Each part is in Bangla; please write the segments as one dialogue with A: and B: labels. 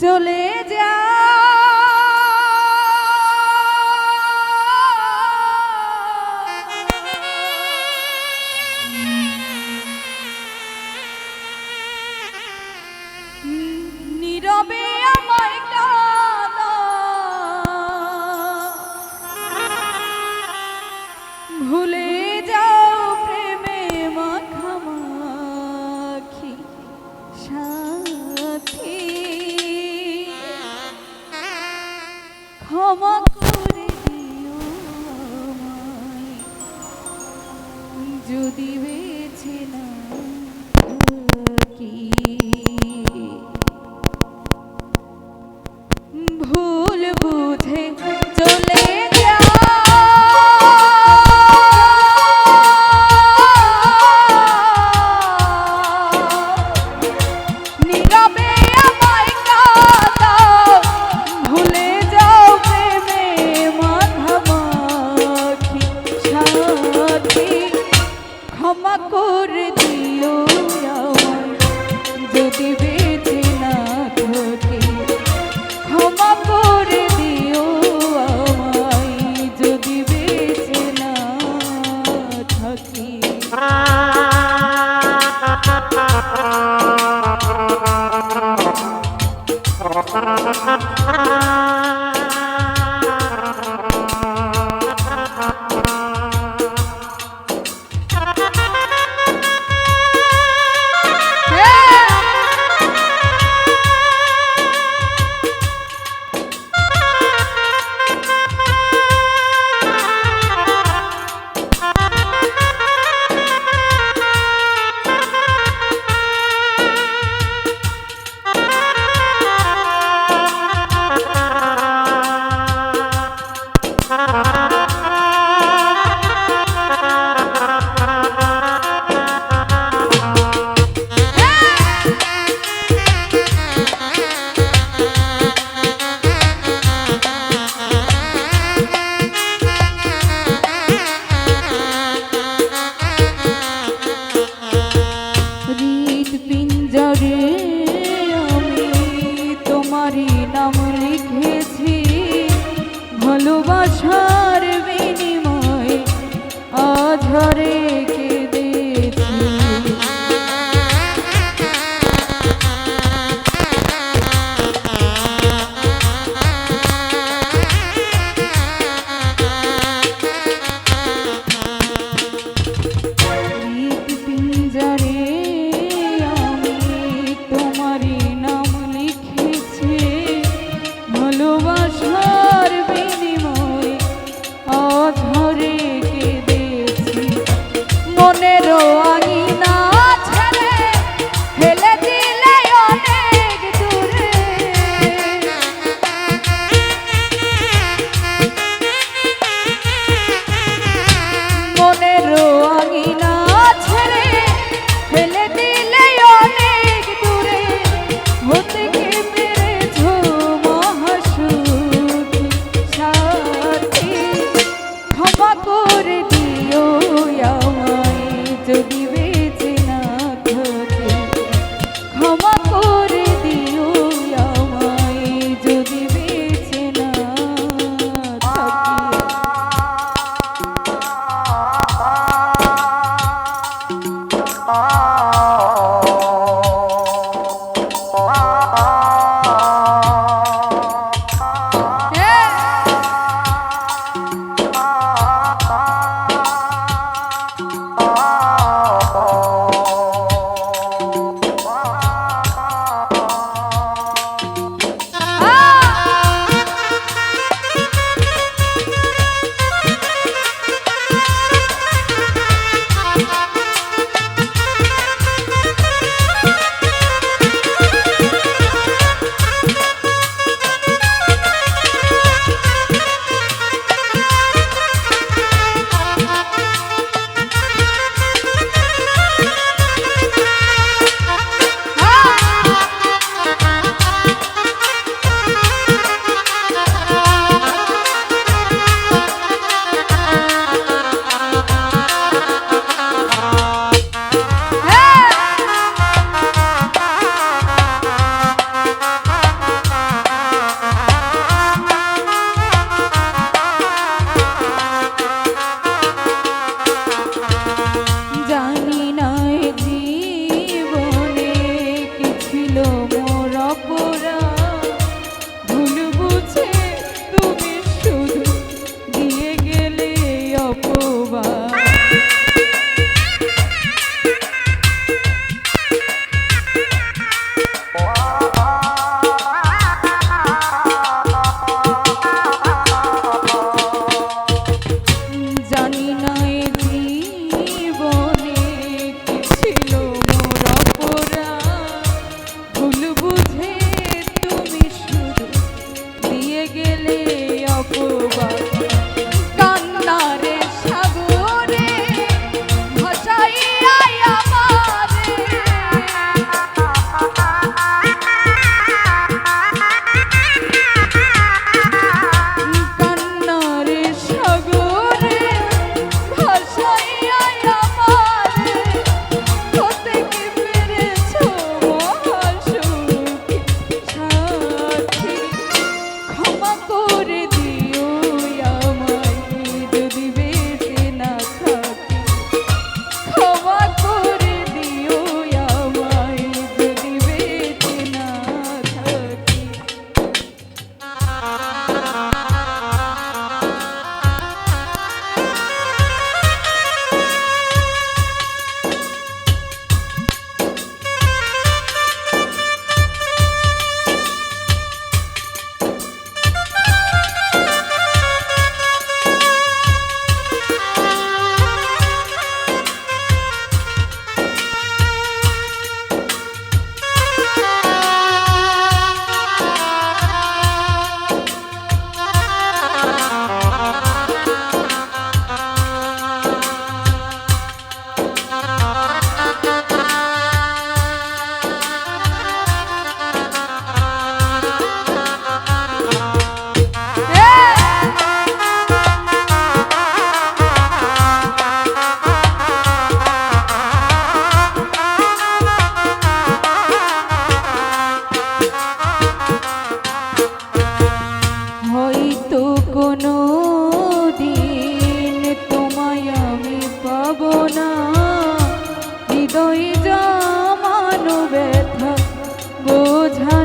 A: চলে যা নীরবে আমায় কাঁদা ভুলে যাও প্রেমে মাখামাখি সাথী ক্ষমা করে দিও আমায় যদি বেঁচে না থাকি ভুল বুঝে চলে যা নীরবে আমায় কাঁদাও ভুলে যাও প্রেমে মাখামাখি সাথী ক্ষমা করে দিও আমায় যদি বেঁচে না থাকি ক্ষমা করে দিও আমায় যদি বেঁচে না থাকি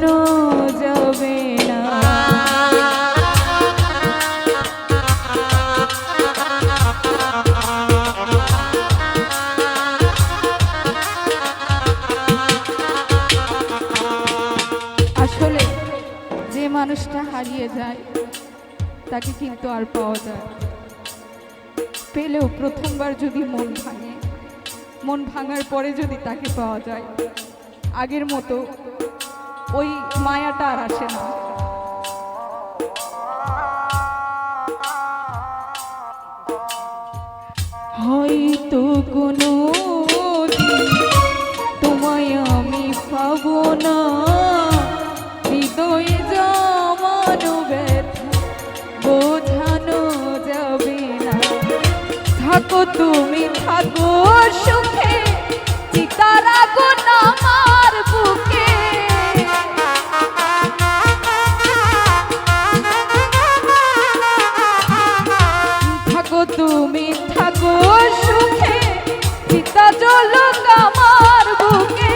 A: বোঝানো যাবে না। আসলে যে মানুষটা হারিয়ে যায় তাকে কিন্তু আর পাওয়া যায় না। পেলেও প্রথমবার যদি মন ভাঙে, মন ভাঙার পরে যদি তাকে পাওয়া যায়, আগের মতো ওই মায়াটা আর আসে না। হয়তো কোনো দিন তোমায় আমি পাবো না, হৃদয়ে জমানো ব্যথা বোঝানো যাবে না। থাকো তুমি থাকো সুখে, চিতার আগুন আমার বুকে। থাকো তুমি থাকো সুখে, চিতা জ্বলুক আমার বুকে।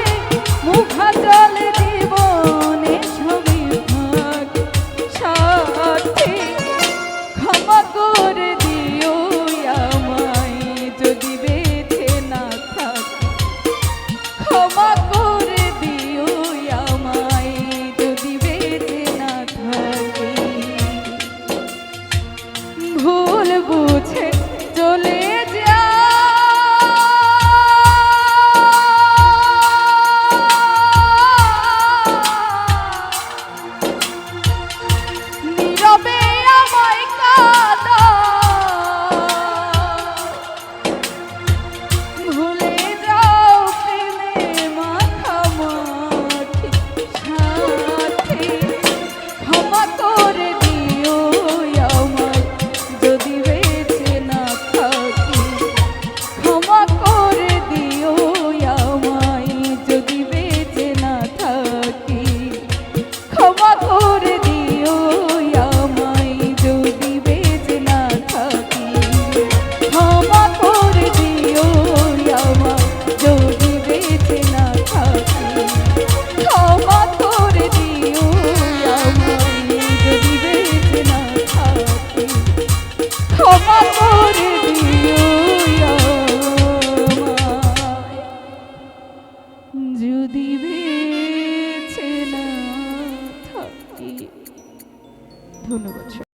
A: মুখা জল জীবনে ছবি ভাগ সাথে, ক্ষমা করে দিও আমায় যদি বেঁচে না থাক। ক্ষমা